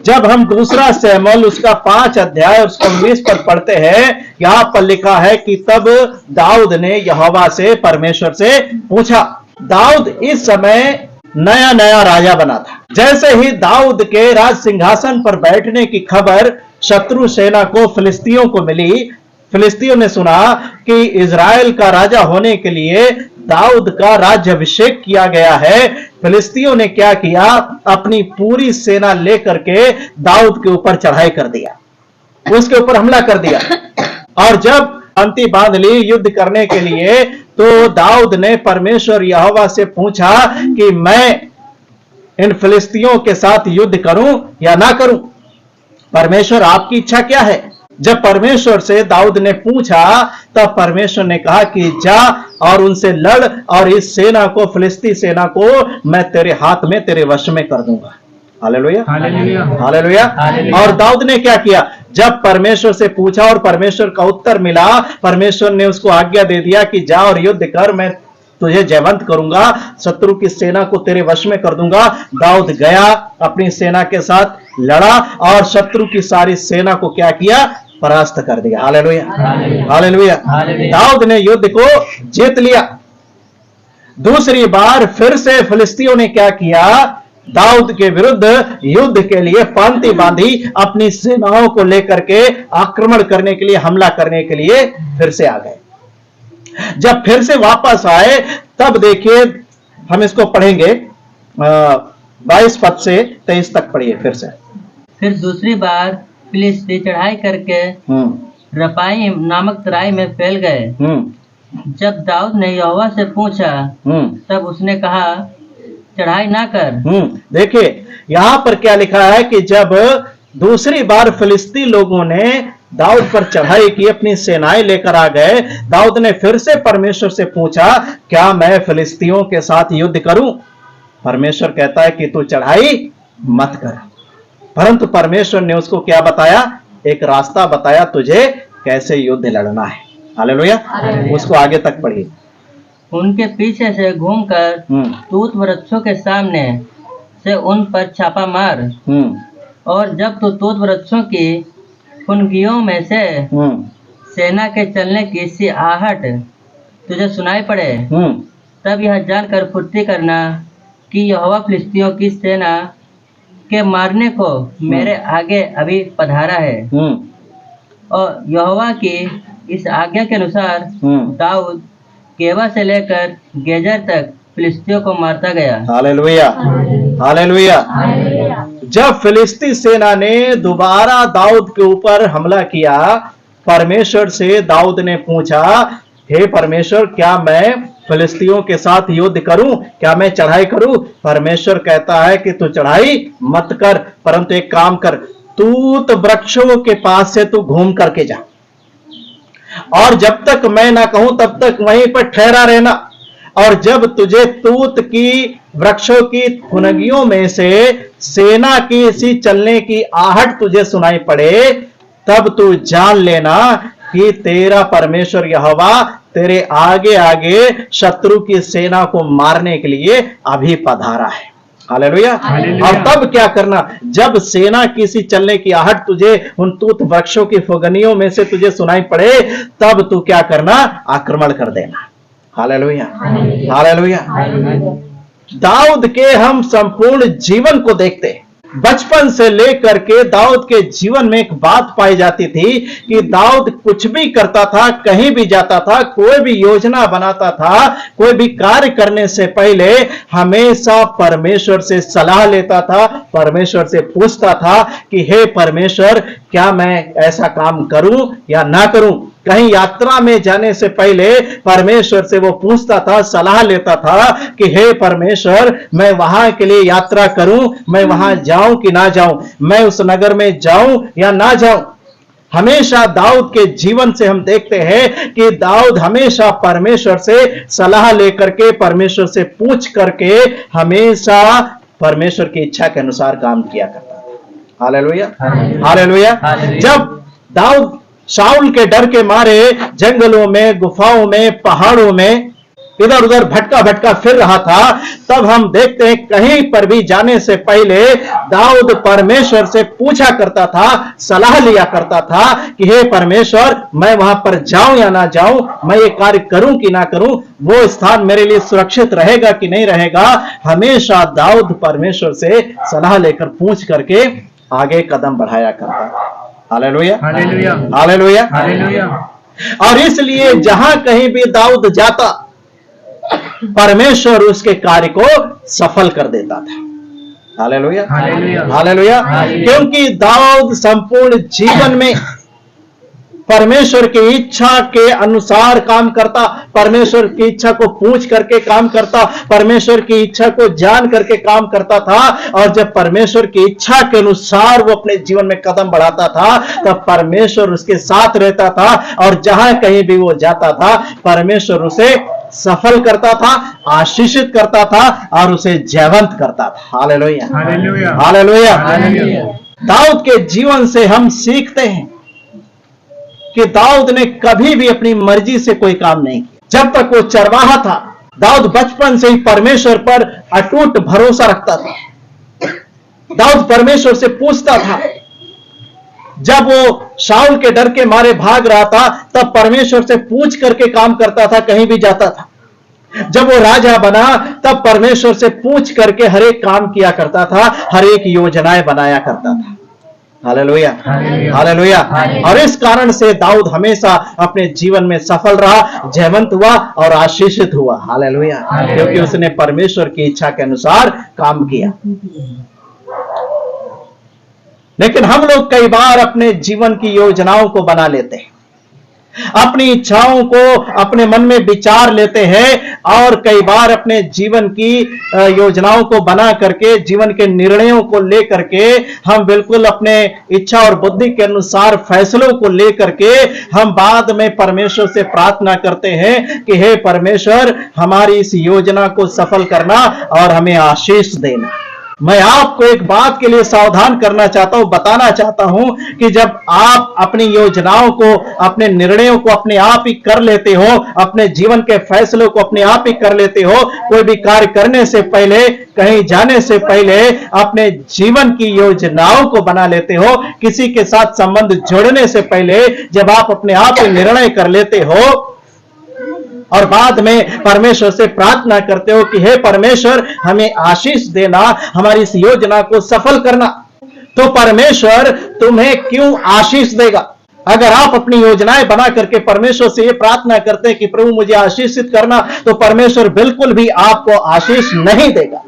जब हम दूसरा शमूएल उसका 5 अध्याय उसको 19 पद पढ़ते हैं, यहां पर लिखा है कि तब दाऊद ने यहोवा से, परमेश्वर से पूछा। दाऊद इस समय नया नया राजा बना था। जैसे ही दाऊद के राज सिंहासन पर बैठने की खबर शत्रु सेना को, फिलिस्तियों को मिली, फिलिस्तियों ने सुना कि इजराइल का राजा होने के लिए दाऊद का राज्याभिषेक किया गया है। फिलिस्तियों ने क्या किया, अपनी पूरी सेना लेकर के दाऊद के ऊपर चढ़ाई कर दिया, उसके ऊपर हमला कर दिया। और जब शांति बांध ली युद्ध करने के लिए, तो दाऊद ने परमेश्वर यहोवा से पूछा कि मैं इन फिलिस्तियों के साथ युद्ध करूं या ना करूं। परमेश्वर आपकी इच्छा क्या है? जब परमेश्वर से दाऊद ने पूछा, तब परमेश्वर ने कहा कि जा और उनसे लड़, और इस सेना को, फिलिस्ती सेना को मैं तेरे हाथ में, तेरे वश में कर दूंगा। Hallelujah, hallelujah, hallelujah. और दाऊद ने क्या किया? जब परमेश्वर से पूछा और परमेश्वर का उत्तर मिला, परमेश्वर ने उसको आज्ञा दे दिया कि जा और युद्ध कर, मैं तुझे जयवंत करूंगा, शत्रु की सेना को तेरे वश में कर दूंगा। दाऊद गया, अपनी सेना के साथ लड़ा और शत्रु की सारी सेना को क्या किया? परास्त कर दिया। Hallelujah, hallelujah. दाऊद ने युद्ध को जीत लिया। दूसरी बार फिर से फिलिस्तियों ने क्या किया? दाऊद के विरुद्ध युद्ध के लिए पांति बांधी, अपनी सेनाओं को लेकर के आक्रमण करने के लिए, हमला करने के लिए फिर से आ गए। जब फिर से वापस आए, तब देखिए हम इसको पढ़ेंगे 22 पद से 23 तक पढ़िए फिर से। फिर दूसरी बार फिलिस्ती चढ़ाई करके रपाई नामक तराई में फैल गए। जब दाऊद ने यहोवा से पूछा, तब उसने कहा चढ़ाई ना कर। देखिए यहां पर क्या लिखा है कि जब दूसरी बार फिलिस्ती लोगों ने दाऊद पर चढ़ाई की, अपनी सेनाएं लेकर आ गए, दाऊद ने फिर से परमेश्वर से पूछा, क्या मैं फिलिस्तियों के साथ युद्ध करूं? परमेश्वर कहता है कि तू चढ़ाई मत कर। परंतु परमेश्वर ने उसको क्या बताया? एक रास्ता बताया, तुझे कैसे युद्ध लड़ना है। हालेलुया। उसको आगे तक पढ़िए। उनके पीछे से घूमकर तूत वृक्षों के सामने से उन पर छापा मार, और जब तू तूत वृक्षों की फुनगियों में से सेना के चलने की सी आहट तुझे सुनाई पड़े, तब यह जानकर फुर्ती करना कि यहोवा फिलिस्तियों की सेना के मारने को मेरे आगे अभी पधारा है। और यहोवा की इस आज्ञा के अनुसार दाऊद गेबा से लेकर गेजर तक फिलिस्तियों को मारता गया। Hallelujah, hallelujah. जब फिलिस्ती सेना ने दोबारा दाऊद के ऊपर हमला किया, परमेश्वर से दाऊद ने पूछा, हे परमेश्वर, क्या मैं फिलिस्तियों के साथ युद्ध करूं? क्या मैं चढ़ाई करूं? परमेश्वर कहता है कि तू चढ़ाई मत कर, परंतु एक काम कर, तूत वृक्षों के पास से तू घूम करके जा, और जब तक मैं ना कहूं तब तक वहीं पर ठहरा रहना। और जब तुझे तूत की वृक्षों की फुनगियों में से सेना की सी चलने की आहट तुझे सुनाई पड़े, तब तू जान लेना कि तेरा परमेश्वर यहोवा तेरे आगे आगे शत्रु की सेना को मारने के लिए अभी पधारा है। हालेलुया। और तब क्या करना? जब सेना किसी चलने की आहट तुझे उन तूत वृक्षों की फुगनियों में से तुझे सुनाई पड़े, तब तू क्या करना? आक्रमण कर देना। Hallelujah, hallelujah. दाऊद के हम संपूर्ण जीवन को देखते हैं। बचपन से लेकर के दाऊद के जीवन में एक बात पाई जाती थी कि दाऊद कुछ भी करता था, कहीं भी जाता था, कोई भी योजना बनाता था, कोई भी कार्य करने से पहले हमेशा परमेश्वर से सलाह लेता था, परमेश्वर से पूछता था कि हे परमेश्वर, क्या मैं ऐसा काम करूं या ना करूं? कहीं यात्रा में जाने से पहले परमेश्वर से वो पूछता था, सलाह लेता था कि हे परमेश्वर, मैं वहां के लिए यात्रा करूं, मैं वहां जाऊं कि ना जाऊं, मैं उस नगर में जाऊं या ना जाऊं। हमेशा दाऊद के जीवन से हम देखते हैं कि दाऊद हमेशा परमेश्वर से सलाह लेकर के, परमेश्वर से पूछ करके हमेशा परमेश्वर की इच्छा के अनुसार काम किया करता था। Hallelujah, hallelujah. जब दाऊद शाऊल के डर के मारे जंगलों में, गुफाओं में, पहाड़ों में इधर उधर भटका भटका फिर रहा था, तब हम देखते हैं कहीं पर भी जाने से पहले दाऊद परमेश्वर से पूछा करता था, सलाह लिया करता था कि हे परमेश्वर, मैं वहां पर जाऊं या ना जाऊं, मैं ये कार्य करूं कि ना करूं, वो स्थान मेरे लिए सुरक्षित रहेगा कि नहीं रहेगा। हमेशा दाऊद परमेश्वर से सलाह लेकर पूछ करके आगे कदम बढ़ाया करता था। Hallelujah, hallelujah, hallelujah, hallelujah. और इसलिए जहां कहीं भी दाऊद जाता, परमेश्वर उसके कार्य को सफल कर देता था। Hallelujah, hallelujah, hallelujah. क्योंकि दाऊद संपूर्ण जीवन में परमेश्वर की इच्छा के अनुसार काम करता, परमेश्वर की इच्छा को पूछ करके काम करता, परमेश्वर की इच्छा को जान करके काम करता था। और जब परमेश्वर की इच्छा के अनुसार वो अपने जीवन में कदम बढ़ाता था, तब परमेश्वर उसके साथ रहता था, और जहां कहीं भी वो जाता था, परमेश्वर उसे सफल करता था, आशीषित करता था और उसे जयवंत करता था। Hallelujah, hallelujah, hallelujah. हालेलुया। दाऊद के जीवन से हम सीखते हैं कि दाऊद ने कभी भी अपनी मर्जी से कोई काम नहीं किया। जब तक वो चरवाहा था, दाऊद बचपन से ही परमेश्वर पर अटूट भरोसा रखता था। दाऊद परमेश्वर से पूछता था। जब वो शाऊल के डर के मारे भाग रहा था, तब परमेश्वर से पूछ करके काम करता था, कहीं भी जाता था। जब वो राजा बना, तब परमेश्वर से पूछ करके हर एक काम किया करता था, हर एक योजनाएं बनाया करता था। Hallelujah, hallelujah. और इस कारण से दाऊद हमेशा अपने जीवन में सफल रहा, जयवंत हुआ और आशीषित हुआ। हालेलुया, क्योंकि उसने परमेश्वर की इच्छा के अनुसार काम किया। लेकिन हम लोग कई बार अपने जीवन की योजनाओं को बना लेते हैं, अपनी इच्छाओं को अपने मन में विचार लेते हैं, और कई बार अपने जीवन की योजनाओं को बना करके, जीवन के निर्णयों को लेकर के हम बिल्कुल अपने इच्छा और बुद्धि के अनुसार फैसलों को लेकर के हम बाद में परमेश्वर से प्रार्थना करते हैं कि हे परमेश्वर, हमारी इस योजना को सफल करना और हमें आशीष देना। मैं आपको एक बात के लिए सावधान करना चाहता हूं, बताना चाहता हूं कि जब आप अपनी योजनाओं को, अपने निर्णयों को अपने आप ही कर लेते हो, अपने जीवन के फैसलों को अपने आप ही कर लेते हो, कोई भी कार्य करने से पहले, कहीं जाने से पहले अपने जीवन की योजनाओं को बना लेते हो, किसी के साथ संबंध जोड़ने से पहले जब आप अपने आप ही निर्णय कर लेते हो और बाद में परमेश्वर से प्रार्थना करते हो कि हे परमेश्वर, हमें आशीष देना, हमारी इस योजना को सफल करना, तो परमेश्वर तुम्हें क्यों आशीष देगा? अगर आप अपनी योजनाएं बना करके परमेश्वर से ये प्रार्थना करते हैं कि प्रभु मुझे आशीषित करना, तो परमेश्वर बिल्कुल भी आपको आशीष नहीं देगा,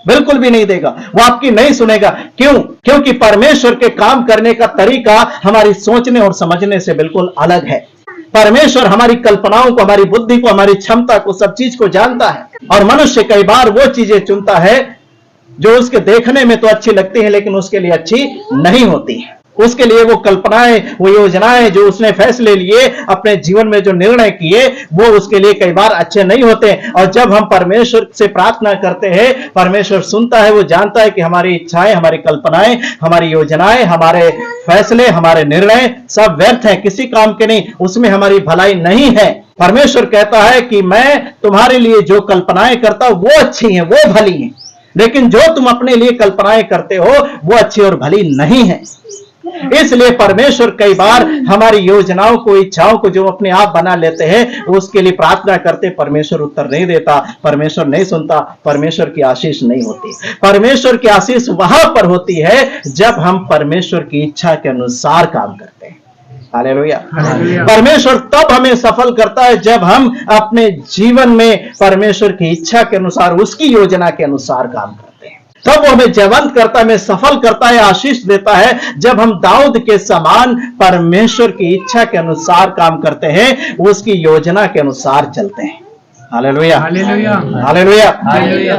बिल्कुल भी नहीं देगा। वो आपकी नहीं सुनेगा। क्यों? क्योंकि परमेश्वर के काम करने का तरीका हमारी सोचने और समझने से बिल्कुल अलग है। परमेश्वर हमारी कल्पनाओं को, हमारी बुद्धि को, हमारी क्षमता को, सब चीज को जानता है, और मनुष्य कई बार वो चीजें चुनता है जो उसके देखने में तो अच्छी लगती है, लेकिन उसके लिए अच्छी नहीं होती है। उसके लिए वो कल्पनाएं, वो योजनाएं, जो उसने फैसले लिए, अपने जीवन में जो निर्णय किए, वो उसके लिए कई बार अच्छे नहीं होते। और जब हम परमेश्वर से प्रार्थना करते हैं, परमेश्वर सुनता है, वो जानता है कि हमारी इच्छाएं, हमारी कल्पनाएं, हमारी योजनाएं, हमारे फैसले, हमारे निर्णय सब व्यर्थ हैं, किसी काम के नहीं, उसमें हमारी भलाई नहीं है। परमेश्वर कहता है कि मैं तुम्हारे लिए जो कल्पनाएं करता हूं वो अच्छी हैं, वो भली हैं, लेकिन जो तुम अपने लिए कल्पनाएं करते हो वो अच्छी और भली नहीं है। इसलिए परमेश्वर कई बार हमारी योजनाओं को, इच्छाओं को जो अपने आप बना लेते हैं, उसके लिए प्रार्थना करते, परमेश्वर उत्तर नहीं देता, परमेश्वर नहीं सुनता, परमेश्वर की आशीष नहीं होती। परमेश्वर की आशीष वहां पर होती है जब हम परमेश्वर की इच्छा के अनुसार काम करते हैं। हालेलुया। परमेश्वर तब हमें सफल करता है जब हम अपने जीवन में परमेश्वर की इच्छा के अनुसार, उसकी योजना के अनुसार काम करते हैं। तब वो हमें जयवंत करता है, हमें सफल करता है, आशीष देता है, जब हम दाऊद के समान परमेश्वर की इच्छा के अनुसार काम करते हैं, उसकी योजना के अनुसार चलते हैं। Hallelujah, hallelujah, hallelujah, hallelujah.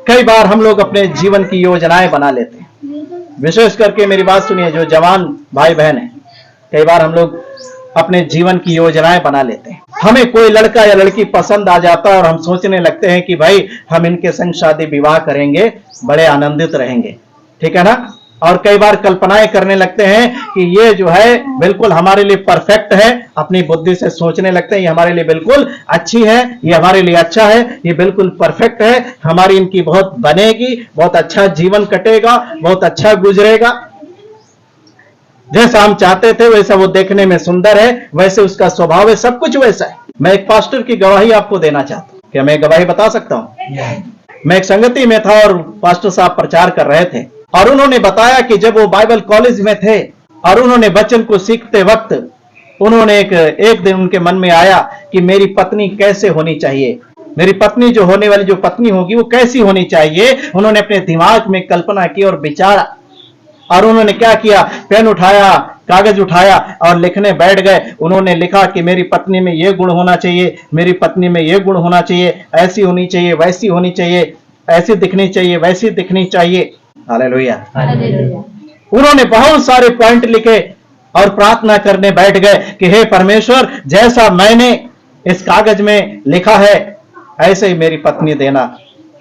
कई बार हम लोग अपने जीवन की योजनाएं बना लेते हैं, विशेष करके मेरी बात सुनिए जो जवान भाई बहन है, कई बार हम लोग अपने जीवन की योजनाएं बना लेते हैं। हमें कोई लड़का या लड़की पसंद आ जाता है और हम सोचने लगते हैं कि भाई हम इनके संग शादी विवाह करेंगे, बड़े आनंदित रहेंगे, ठीक है ना। और कई बार कल्पनाएं करने लगते हैं कि ये जो है बिल्कुल हमारे लिए परफेक्ट है, अपनी बुद्धि से सोचने लगते हैं ये हमारे लिए बिल्कुल अच्छी है, ये हमारे लिए अच्छा है, ये बिल्कुल परफेक्ट है, हमारी इनकी बहुत बनेगी, बहुत अच्छा जीवन कटेगा, बहुत अच्छा गुजरेगा, जैसा हम चाहते थे वैसा वो देखने में सुंदर है, वैसे उसका स्वभाव है, सब कुछ वैसा है। मैं एक पास्टर की गवाही आपको देना चाहता हूं। क्या मैं गवाही बता सकता हूं? मैं एक संगति में था और पास्टर साहब प्रचार कर रहे थे और उन्होंने बताया कि जब वो बाइबल कॉलेज में थे और उन्होंने वचन को सीखते वक्त उन्होंने एक दिन उनके मन में आया कि मेरी पत्नी कैसे होनी चाहिए, मेरी पत्नी जो होने वाली जो पत्नी होगी वो कैसी होनी चाहिए। उन्होंने अपने दिमाग में कल्पना की और विचारा और उन्होंने क्या किया, पेन उठाया, कागज उठाया और लिखने बैठ गए। उन्होंने लिखा कि मेरी पत्नी में ये गुण होना चाहिए, मेरी पत्नी में ये गुण होना चाहिए, ऐसी होनी चाहिए, वैसी होनी चाहिए, ऐसी दिखनी चाहिए, वैसी दिखनी चाहिए। हालेलुया। उन्होंने बहुत सारे पॉइंट लिखे और प्रार्थना करने बैठ गए कि हे परमेश्वर, जैसा मैंने इस कागज में लिखा है ऐसे ही मेरी पत्नी देना,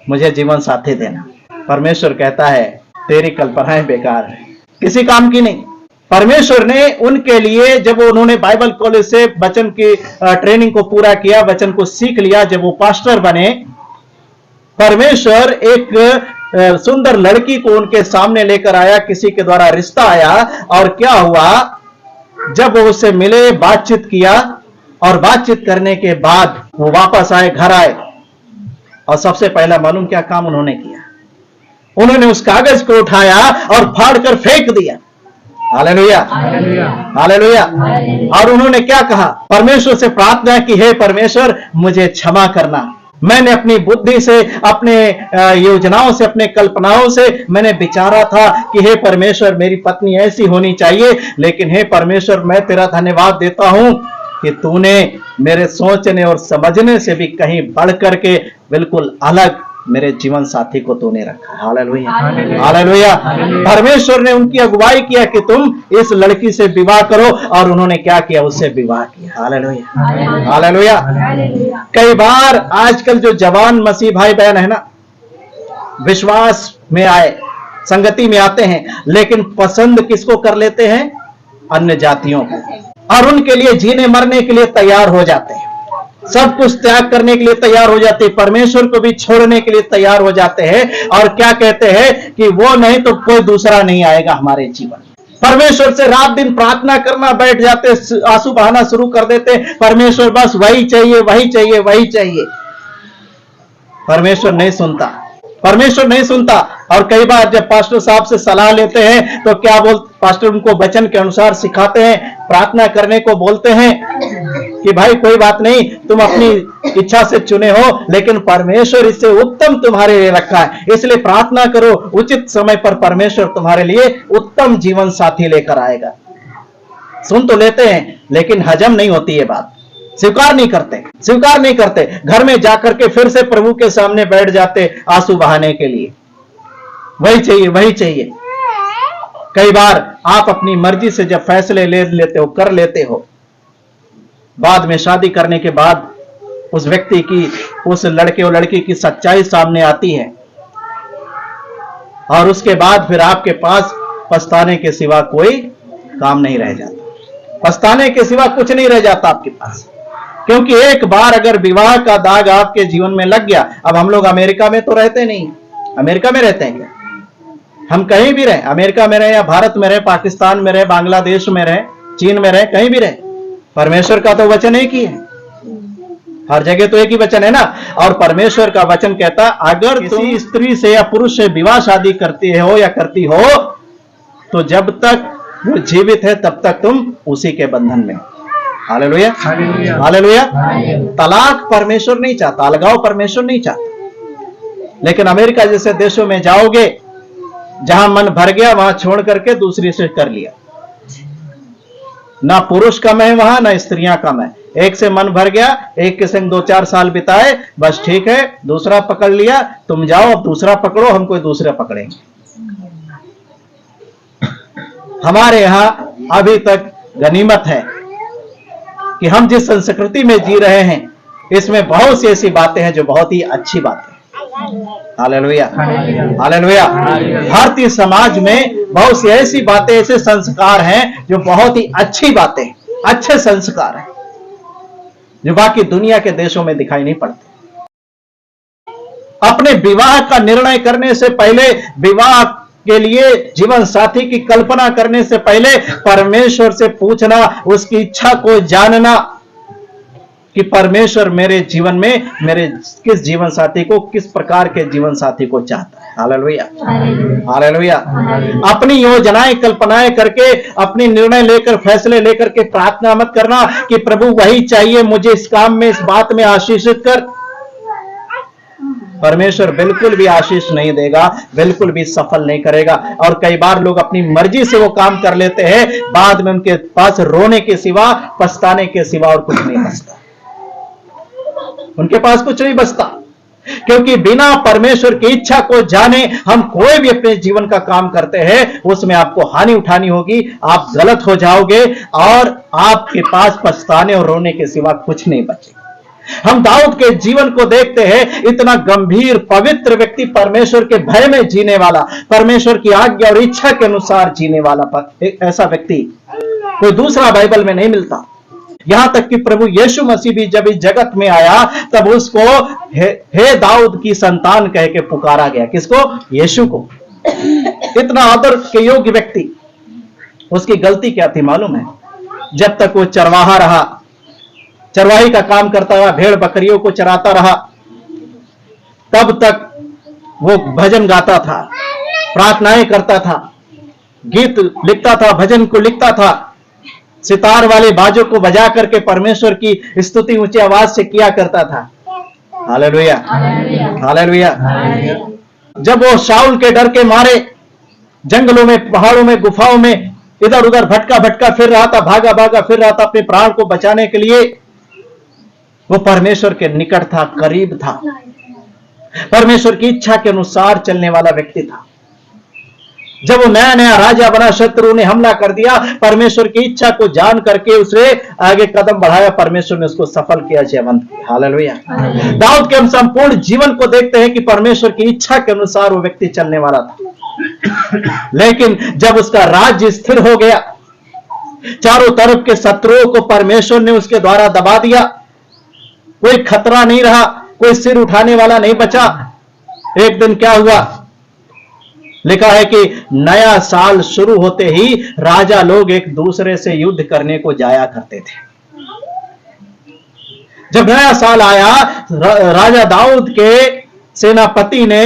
मुझे जीवन साथी देना। परमेश्वर कहता है तेरी कल्पनाएं बेकार है, किसी काम की नहीं। परमेश्वर ने उनके लिए जब उन्होंने बाइबल कॉलेज से वचन की ट्रेनिंग को पूरा किया, वचन को सीख लिया, जब वो पास्टर बने, परमेश्वर एक सुंदर लड़की को उनके सामने लेकर आया, किसी के द्वारा रिश्ता आया। और क्या हुआ, जब वो उससे मिले, बातचीत किया और बातचीत करने के बाद वो वापस आए, घर आए और सबसे पहला मालूम क्या काम उन्होंने किया, उन्होंने उस कागज को उठाया और फाड़कर फेंक दिया। Hallelujah, hallelujah. और उन्होंने क्या कहा, परमेश्वर से प्रार्थना की, हे परमेश्वर मुझे क्षमा करना, मैंने अपनी बुद्धि से, अपने योजनाओं से, अपने कल्पनाओं से मैंने विचारा था कि हे परमेश्वर मेरी पत्नी ऐसी होनी चाहिए, लेकिन हे परमेश्वर मैं तेरा धन्यवाद देता हूं कि तूने मेरे सोचने और समझने से भी कहीं बढ़ करके बिल्कुल अलग मेरे जीवन साथी को तूने रखा। Hallelujah, hallelujah. परमेश्वर ने उनकी अगुवाई किया कि तुम इस लड़की से विवाह करो और उन्होंने क्या किया, उससे विवाह किया। Hallelujah, hallelujah. कई बार आजकल जो जवान मसीह भाई बहन है ना, विश्वास में आए, संगति में आते हैं, लेकिन पसंद किसको कर लेते हैं, अन्य जातियों को, और उनके लिए जीने मरने के लिए तैयार हो जाते हैं, सब कुछ त्याग करने के लिए तैयार हो जाते हैं, परमेश्वर को भी छोड़ने के लिए तैयार हो जाते हैं। और क्या कहते हैं कि वो नहीं तो कोई दूसरा नहीं आएगा हमारे जीवन। परमेश्वर से रात दिन प्रार्थना करना बैठ जाते, आंसू बहाना शुरू कर देते, परमेश्वर बस वही चाहिए, वही चाहिए, वही चाहिए। परमेश्वर नहीं सुनता, परमेश्वर नहीं सुनता। और कई बार जब पास्टर साहब से सलाह लेते हैं तो क्या पास्टर उनको वचन के अनुसार सिखाते हैं, प्रार्थना करने को बोलते हैं कि भाई कोई बात नहीं, तुम अपनी इच्छा से चुने हो, लेकिन परमेश्वर इससे उत्तम तुम्हारे लिए रखा है, इसलिए प्रार्थना करो, उचित समय पर परमेश्वर तुम्हारे लिए उत्तम जीवन साथी लेकर आएगा। सुन तो लेते हैं लेकिन हजम नहीं होती ये बात, स्वीकार नहीं करते, स्वीकार नहीं करते। घर में जाकर के फिर से प्रभु के सामने बैठ जाते आंसू बहाने के लिए, वही चाहिए, वही चाहिए। कई बार आप अपनी मर्जी से जब फैसले ले लेते हो, कर लेते हो, बाद में शादी करने के बाद उस व्यक्ति की, उस लड़के और लड़की की सच्चाई सामने आती है और उसके बाद फिर आपके पास पछताने के सिवा कोई काम नहीं रह जाता, पछताने के सिवा कुछ नहीं रह जाता आपके पास। क्योंकि एक बार अगर विवाह का दाग आपके जीवन में लग गया, अब हम लोग अमेरिका में तो रहते नहीं, अमेरिका में रहते हैं क्या, हम कहीं भी रहे, अमेरिका में रहे या भारत में रहे, पाकिस्तान में रहे, बांग्लादेश में रहे, चीन में रहे, कहीं भी रहे, परमेश्वर का तो वचन एक ही है, हर जगह तो एक ही वचन है ना। और परमेश्वर का वचन कहता है अगर किसी स्त्री से या पुरुष से विवाह शादी करती हो या करती हो तो जब तक वो जीवित है तब तक तुम उसी के बंधन में। Hallelujah, hallelujah. तलाक परमेश्वर नहीं चाहता, अलगाव परमेश्वर नहीं चाहता। लेकिन अमेरिका जैसे देशों में जाओगे जहां मन भर गया वहां छोड़ करके दूसरी से कर लिया, ना पुरुष कम है वहां, ना स्त्रियां कम है, एक से मन भर गया, एक के संग 2-4 साल बिताए, बस ठीक है, दूसरा पकड़ लिया, तुम जाओ अब दूसरा पकड़ो, हम कोई दूसरा पकड़ेंगे। हमारे यहां अभी तक गनीमत है कि हम जिस संस्कृति में जी रहे हैं इसमें बहुत सी ऐसी बातें हैं जो बहुत ही अच्छी बातें हैं। Hallelujah, hallelujah. भारतीय समाज में बहुत सी ऐसी बातें, ऐसे संस्कार हैं जो बहुत ही अच्छी बातें, अच्छे संस्कार हैं, जो बाकी दुनिया के देशों में दिखाई नहीं पड़ते। अपने विवाह का निर्णय करने से पहले, विवाह के लिए जीवन साथी की कल्पना करने से पहले परमेश्वर से पूछना, उसकी इच्छा को जानना कि परमेश्वर मेरे जीवन में मेरे किस जीवन साथी को, किस प्रकार के जीवन साथी को चाहता है। Hallelujah, hallelujah. अपनी योजनाएं, कल्पनाएं करके, अपनी निर्णय लेकर, फैसले लेकर के प्रार्थना मत करना कि प्रभु वही चाहिए मुझे, इस काम में, इस बात में आशीषित कर। परमेश्वर बिल्कुल भी आशीष नहीं देगा, बिल्कुल भी सफल नहीं करेगा। और कई बार लोग अपनी मर्जी से वो काम कर लेते हैं, बाद में उनके पास रोने के सिवा, पछताने के सिवा और कुछ नहीं बचता, उनके पास कुछ नहीं बचता। क्योंकि बिना परमेश्वर की इच्छा को जाने हम कोई भी अपने जीवन का काम करते हैं, उसमें आपको हानि उठानी होगी, आप गलत हो जाओगे और आपके पास पछताने और रोने के सिवा कुछ नहीं बचेगा। हम दाऊद के जीवन को देखते हैं, इतना गंभीर पवित्र व्यक्ति, परमेश्वर के भय में जीने वाला, परमेश्वर की आज्ञा और इच्छा के अनुसार जीने वाला एक ऐसा व्यक्ति कोई दूसरा बाइबल में नहीं मिलता। यहां तक कि प्रभु यीशु मसीह भी जब इस जगत में आया तब उसको हे दाऊद की संतान कह के पुकारा गया। किसको? यीशु को। इतना आदर के योग्य व्यक्ति। उसकी गलती क्या थी मालूम है? जब तक वो चरवाहा रहा, चरवाही का काम करता रहा, भेड़ बकरियों को चराता रहा, तब तक वो भजन गाता था, प्रार्थनाएं करता था, गीत लिखता था, भजन को लिखता था, सितार वाले बाजों को बजा करके परमेश्वर की स्तुति ऊंची आवाज से किया करता था। Hallelujah, hallelujah. जब वो शाऊल के डर के मारे जंगलों में, पहाड़ों में, गुफाओं में इधर उधर भटका भटका फिर रहा था, भागा भागा फिर रहा था अपने प्राण को बचाने के लिए, वो परमेश्वर के निकट था, करीब था, परमेश्वर की इच्छा के अनुसार चलने वाला व्यक्ति था। जब वो नया नया राजा बना, शत्रु ने हमला कर दिया, परमेश्वर की इच्छा को जान करके उसे आगे कदम बढ़ाया, परमेश्वर ने उसको सफल किया, जयवंत किया। हालेलुया। दाऊद के हम संपूर्ण जीवन को देखते हैं कि परमेश्वर की इच्छा के अनुसार वो व्यक्ति चलने वाला था। लेकिन जब उसका राज्य स्थिर हो गया, चारों तरफ के शत्रुओं को परमेश्वर ने उसके द्वारा दबा दिया, कोई खतरा नहीं रहा, कोई सिर उठाने वाला नहीं बचा। एक दिन क्या हुआ? लिखा है कि नया साल शुरू होते ही राजा लोग एक दूसरे से युद्ध करने को जाया करते थे। जब नया साल आया, राजा दाऊद के सेनापति ने,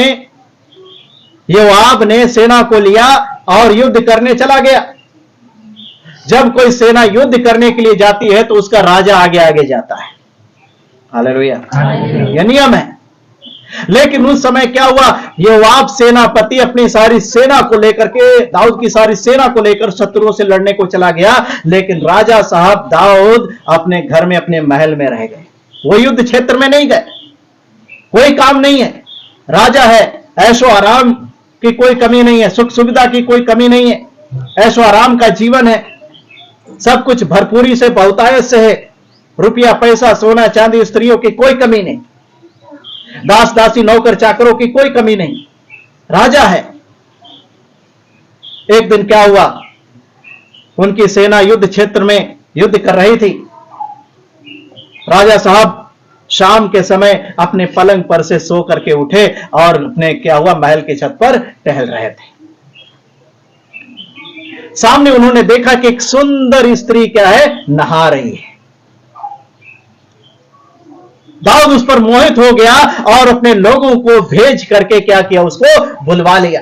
योआब ने सेना को लिया और युद्ध करने चला गया। जब कोई सेना युद्ध करने के लिए जाती है तो उसका राजा आगे आगे जाता है। हालेलुया, यह नियम है। लेकिन उस समय क्या हुआ? योआब सेनापति अपनी सारी सेना को लेकर के, दाऊद की सारी सेना को लेकर शत्रुओं से लड़ने को चला गया, लेकिन राजा साहब दाऊद अपने घर में, अपने महल में रह गए। वो युद्ध क्षेत्र में नहीं गए, कोई काम नहीं है, राजा है, ऐशो आराम की कोई कमी नहीं है, सुख सुविधा की कोई कमी नहीं है, ऐशो आराम का जीवन है, सब कुछ भरपूरी से, बहुतायत से है, रुपया पैसा सोना चांदी स्त्रियों की कोई कमी नहीं, दास दासी नौकर चाकरों की कोई कमी नहीं, राजा है। एक दिन क्या हुआ? उनकी सेना युद्ध क्षेत्र में युद्ध कर रही थी। राजा साहब शाम के समय अपने पलंग पर से सो करके उठे और अपने क्या हुआ, महल के छत पर टहल रहे थे। सामने उन्होंने देखा कि एक सुंदर स्त्री क्या है, नहा रही है। दाऊद उस पर मोहित हो गया और अपने लोगों को भेज करके क्या किया, उसको बुलवा लिया,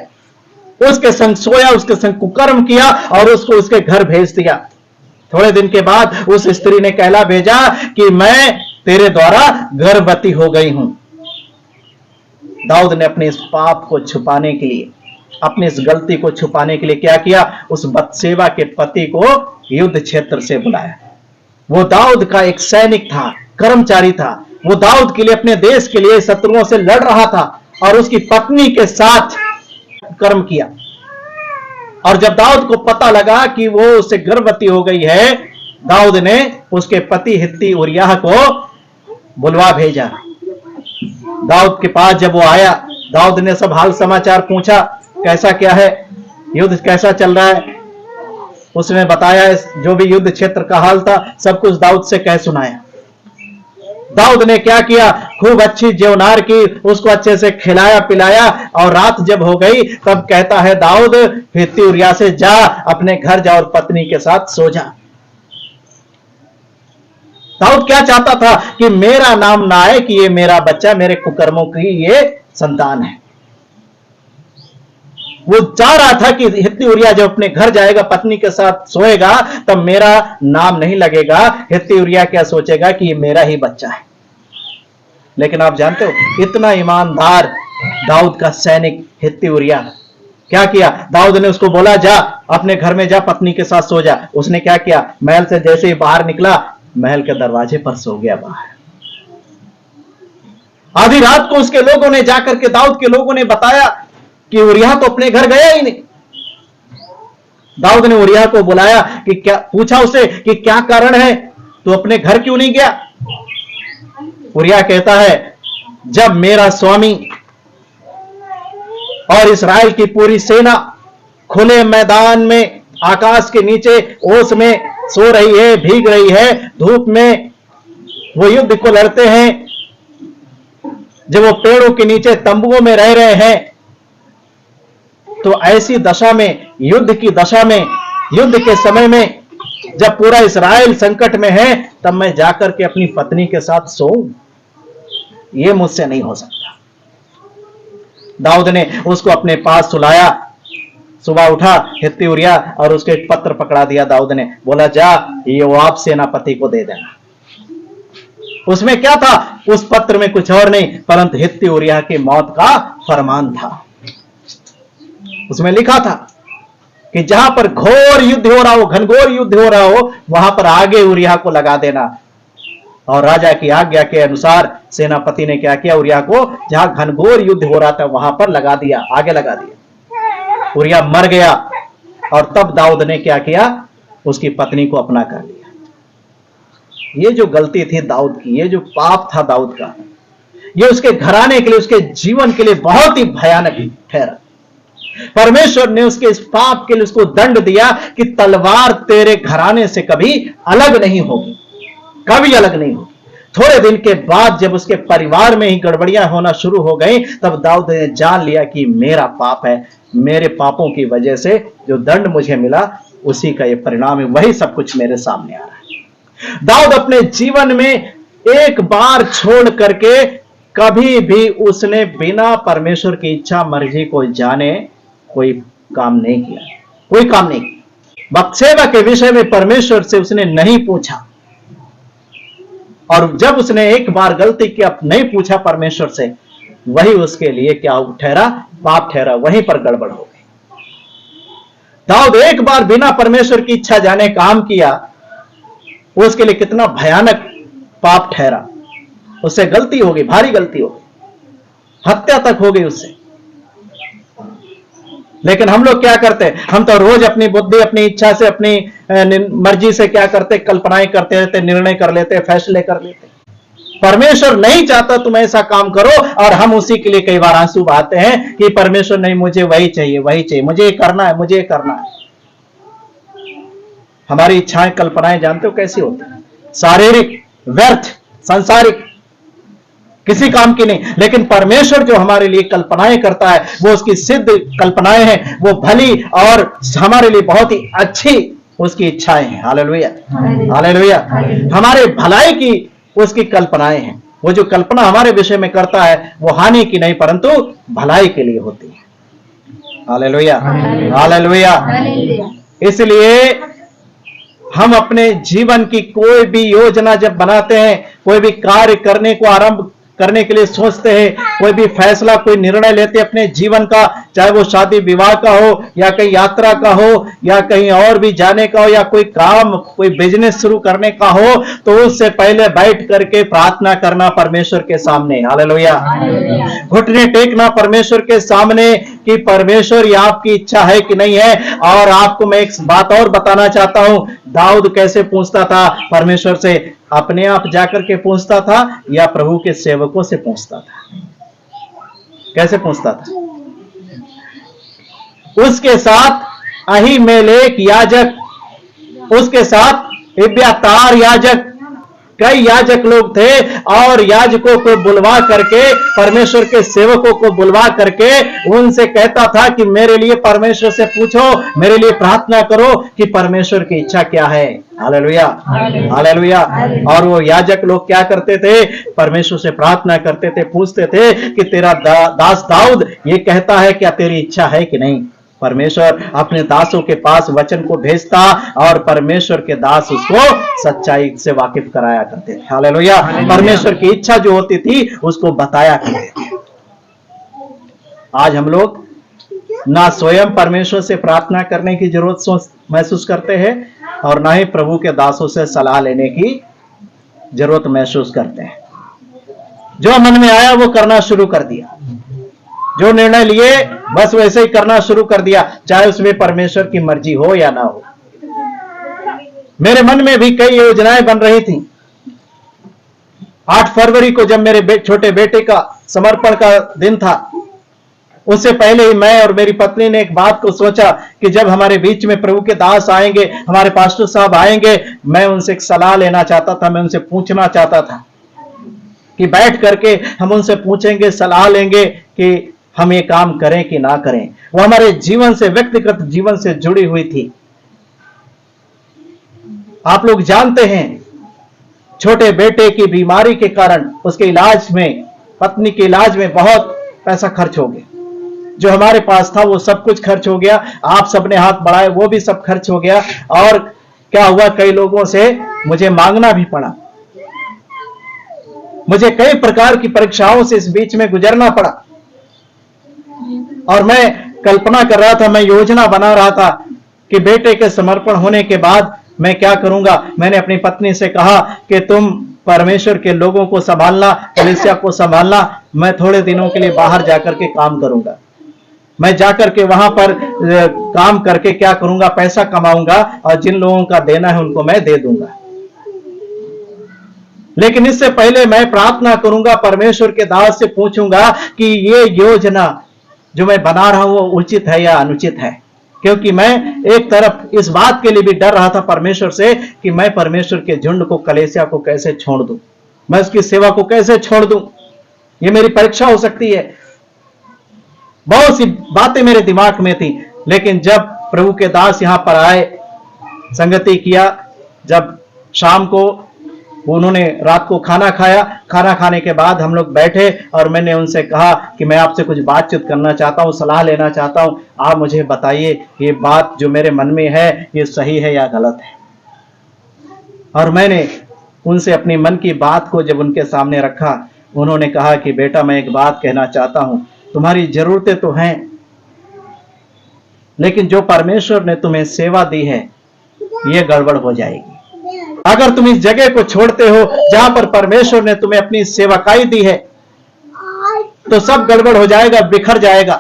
उसके संग सोया, उसके संग कुकर्म किया और उसको उसके घर भेज दिया। थोड़े दिन के बाद उस स्त्री ने कहला भेजा कि मैं तेरे द्वारा गर्भवती हो गई हूं। दाऊद ने अपने इस पाप को छुपाने के लिए, अपनी इस गलती को छुपाने के लिए क्या किया? उस बत्सेबा के पति को युद्ध क्षेत्र से बुलाया। वो दाऊद का एक सैनिक था, कर्मचारी था। वो दाऊद के लिए, अपने देश के लिए शत्रुओं से लड़ रहा था और उसकी पत्नी के साथ कर्म किया। और जब दाऊद को पता लगा कि वो उससे गर्भवती हो गई है, दाऊद ने उसके पति हित्ती उरिय्याह को बुलवा भेजा। दाऊद के पास जब वो आया, दाऊद ने सब हाल समाचार पूछा, कैसा क्या है? युद्ध कैसा चल रहा है उसने बताया, जो भी युद्ध क्षेत्र का हाल था सब कुछ दाऊद से कह सुनाया। दाऊद ने क्या किया, खूब अच्छी जेवनार की, उसको अच्छे से खिलाया पिलाया, और रात जब हो गई तब कहता है दाऊद, हित्ती उरिय्याह से जा, अपने घर जा और पत्नी के साथ सो जा। दाऊद क्या चाहता था कि मेरा नाम ना आए कि ये मेरा बच्चा, मेरे कुकर्मों की ये संतान है। वो चाह रहा था कि हित्ती उरिय्याह जब अपने घर जाएगा, पत्नी के साथ सोएगा, तब मेरा नाम नहीं लगेगा। हित्ती उरिय्याह क्या सोचेगा कि ये मेरा ही बच्चा है। लेकिन आप जानते हो, इतना ईमानदार दाऊद का सैनिक हित्ती उरिय्याह क्या किया, दाऊद ने उसको बोला जा अपने घर में जा, पत्नी के साथ सो जा। उसने क्या किया, महल से जैसे ही बाहर निकला, महल के दरवाजे पर सो गया बाहर। आधी रात को उसके लोगों ने जाकर के, दाऊद के लोगों ने बताया कि उरिय्याह तो अपने घर गया ही नहीं। दाऊद ने उरिय्याह को बुलाया कि क्या, पूछा उसे कि क्या कारण है, तू अपने घर क्यों नहीं गया। उरिय्याह कहता है, जब मेरा स्वामी और इस्राएल की पूरी सेना खुले मैदान में, आकाश के नीचे ओस में सो रही है, भीग रही है, धूप में वो युद्ध को लड़ते हैं, जब वो पेड़ों के नीचे तंबुओं में रह रहे हैं, तो ऐसी दशा में, युद्ध की दशा में, युद्ध के समय में, जब पूरा इस्राएल संकट में है, तब मैं जाकर के अपनी पत्नी के साथ सोऊं, ये मुझसे नहीं हो सकता। दाऊद ने उसको अपने पास सुलाया। सुबह उठा हित्ती उरिय्याह और उसके एक पत्र पकड़ा दिया दाऊद ने, बोला जा ये योआब सेनापति को दे देना। उसमें क्या था, उस पत्र में कुछ और नहीं परंतु हित्ती उरिय्याह की मौत का फरमान था। उसमें लिखा था कि जहां पर घोर युद्ध हो रहा हो, घनघोर युद्ध हो रहा हो, वहां पर आगे उरिय्याह को लगा देना। और राजा की आज्ञा के अनुसार सेनापति ने क्या किया, उरिय्याह को जहां घनघोर युद्ध हो रहा था वहां पर लगा दिया, आगे लगा दिया। उरिय्याह मर गया और तब दाऊद ने क्या किया, उसकी पत्नी को अपना कर लिया। ये जो गलती थी दाऊद की, ये जो पाप था दाऊद का, ये उसके घराने के लिए, उसके जीवन के लिए बहुत ही भयानक ठहरा। परमेश्वर ने उसके इस पाप के लिए उसको दंड दिया कि तलवार तेरे घराने से कभी अलग नहीं होगी, कभी अलग नहीं होगी। थोड़े दिन के बाद जब उसके परिवार में ही गड़बड़ियां होना शुरू हो गई, तब दाऊद ने जान लिया कि मेरा पाप है, मेरे पापों की वजह से जो दंड मुझे मिला उसी का ये परिणाम है, वही सब कुछ मेरे सामने आ रहा है। दाऊद अपने जीवन में एक बार छोड़ करके कभी भी उसने बिना परमेश्वर की इच्छा मर्जी को जाने कोई काम नहीं किया, कोई काम नहीं किया। बत्शेबा के विषय में परमेश्वर से उसने नहीं पूछा, और जब उसने एक बार गलती किया, नहीं पूछा परमेश्वर से, वही उसके लिए क्या ठहरा, पाप ठहरा, वहीं पर गड़बड़ हो गई। दाऊद एक बार बिना परमेश्वर की इच्छा जाने काम किया, उसके लिए कितना भयानक पाप ठहरा। उससे गलती हो गई, भारी गलती हो गई, हत्या तक हो गई उससे। लेकिन हम लोग क्या करते हैं, हम तो रोज अपनी बुद्धि, अपनी इच्छा से, अपनी मर्जी से क्या करते, कल्पनाएं करते रहते, निर्णय कर लेते, फैसले कर लेते। परमेश्वर नहीं चाहता तुम ऐसा काम करो, और हम उसी के लिए कई बार आंसू बहाते हैं कि परमेश्वर नहीं, मुझे वही चाहिए, वही चाहिए, मुझे ये करना है, मुझे ये करना है। हमारी इच्छाएं, कल्पनाएं जानते हो कैसी होती है, शारीरिक, व्यर्थ, सांसारिक, किसी काम की नहीं। लेकिन परमेश्वर जो हमारे लिए कल्पनाएं करता है, वो उसकी सिद्ध कल्पनाएं हैं, वो भली और हमारे लिए बहुत ही अच्छी उसकी इच्छाएं हैं। Hallelujah, hallelujah. हमारे भलाई की उसकी कल्पनाएं हैं। वो जो कल्पना हमारे विषय में करता है वो हानि की नहीं परंतु भलाई के लिए होती है। Hallelujah, hallelujah. इसलिए हम अपने जीवन की कोई भी योजना जब बनाते हैं, कोई भी कार्य करने को आरंभ करने के लिए सोचते हैं, कोई भी फैसला, कोई निर्णय लेते हैं अपने जीवन का, चाहे वो शादी विवाह का हो या कहीं यात्रा का हो या कहीं और भी जाने का हो या कोई काम, कोई बिजनेस शुरू करने का हो, तो उससे पहले बैठ करके प्रार्थना करना परमेश्वर के सामने। हालेलुया, घुटने टेकना परमेश्वर के सामने कि परमेश्वर ये आपकी इच्छा है कि नहीं है। और आपको मैं एक बात और बताना चाहता हूं, दाऊद कैसे पूछता था परमेश्वर से, अपने आप जाकर के पूछता था या प्रभु के सेवकों से पूछता था? कैसे पूछता था? उसके साथ अहीमेलेक याजक, उसके साथ इब्यातार याजक, कई याजक लोग थे। और याजकों को बुलवा करके, परमेश्वर के सेवकों को बुलवा करके उनसे कहता था कि मेरे लिए परमेश्वर से पूछो, मेरे लिए प्रार्थना करो कि परमेश्वर की इच्छा क्या है। Hallelujah, hallelujah. और वो याजक लोग क्या करते थे? परमेश्वर से प्रार्थना करते थे, पूछते थे कि तेरा दास दाऊद ये कहता है, क्या तेरी इच्छा है कि नहीं? परमेश्वर अपने दासों के पास वचन को भेजता और परमेश्वर के दास उसको सच्चाई से वाकिफ कराया करते थे। हालेलुया। परमेश्वर की इच्छा जो होती थी उसको बताया करते थे। आज हम लोग ना स्वयं परमेश्वर से प्रार्थना करने की जरूरत महसूस करते हैं और ना ही प्रभु के दासों से सलाह लेने की जरूरत महसूस करते हैं। जो मन में आया वो करना शुरू कर दिया, जो निर्णय लिए बस वैसे ही करना शुरू कर दिया, चाहे उसमें परमेश्वर की मर्जी हो या ना हो। मेरे मन में भी कई योजनाएं बन रही थी। 8 फरवरी को जब मेरे छोटे बेटे का समर्पण का दिन था, उससे पहले ही मैं और मेरी पत्नी ने एक बात को सोचा कि जब हमारे बीच में प्रभु के दास आएंगे, हमारे पास्टर साहब आएंगे, मैं उनसे एक सलाह लेना चाहता था, मैं उनसे पूछना चाहता था कि बैठ करके हम उनसे पूछेंगे, सलाह लेंगे कि हम ये काम करें कि ना करें। वो हमारे जीवन से, व्यक्तिगत जीवन से जुड़ी हुई थी। आप लोग जानते हैं, छोटे बेटे की बीमारी के कारण उसके इलाज में, पत्नी के इलाज में बहुत पैसा खर्च हो गया। जो हमारे पास था वो सब कुछ खर्च हो गया। आप सबने हाथ बढ़ाए, वो भी सब खर्च हो गया। और क्या हुआ, कई लोगों से मुझे मांगना भी पड़ा। मुझे कई प्रकार की परीक्षाओं से इस बीच में गुजरना पड़ा और मैं कल्पना कर रहा था, मैं योजना बना रहा था कि बेटे के समर्पण होने के बाद मैं क्या करूंगा। मैंने अपनी पत्नी से कहा कि तुम परमेश्वर के लोगों को संभालना, कलीसिया को संभालना, मैं थोड़े दिनों के लिए बाहर जाकर के काम करूंगा। मैं जाकर के वहां पर काम करके क्या करूंगा, पैसा कमाऊंगा और जिन लोगों का देना है उनको मैं दे दूंगा। लेकिन इससे पहले मैं प्रार्थना करूंगा, परमेश्वर के दास से पूछूंगा कि ये योजना जो मैं बना रहा हूं वो उचित है या अनुचित है। क्योंकि मैं एक तरफ इस बात के लिए भी डर रहा था परमेश्वर से कि मैं परमेश्वर के झुंड को, कलीसिया को कैसे छोड़ दूं, मैं उसकी सेवा को कैसे छोड़ दूं। ये मेरी परीक्षा हो सकती है। बहुत सी बातें मेरे दिमाग में थी। लेकिन जब प्रभु के दास यहां पर आए, संगति किया, जब शाम को उन्होंने रात को खाना खाया, खाना खाने के बाद हम लोग बैठे और मैंने उनसे कहा कि मैं आपसे कुछ बातचीत करना चाहता हूं, सलाह लेना चाहता हूं। आप मुझे बताइए ये बात जो मेरे मन में है ये सही है या गलत है। और मैंने उनसे अपनी मन की बात को जब उनके सामने रखा, उन्होंने कहा कि बेटा मैं एक बात कहना चाहता हूं, तुम्हारी जरूरतें तो हैं, लेकिन जो परमेश्वर ने तुम्हें सेवा दी है ये गड़बड़ हो जाएगी। अगर तुम इस जगह को छोड़ते हो जहां पर परमेश्वर ने तुम्हें अपनी सेवकाई दी है तो सब गड़बड़ हो जाएगा, बिखर जाएगा।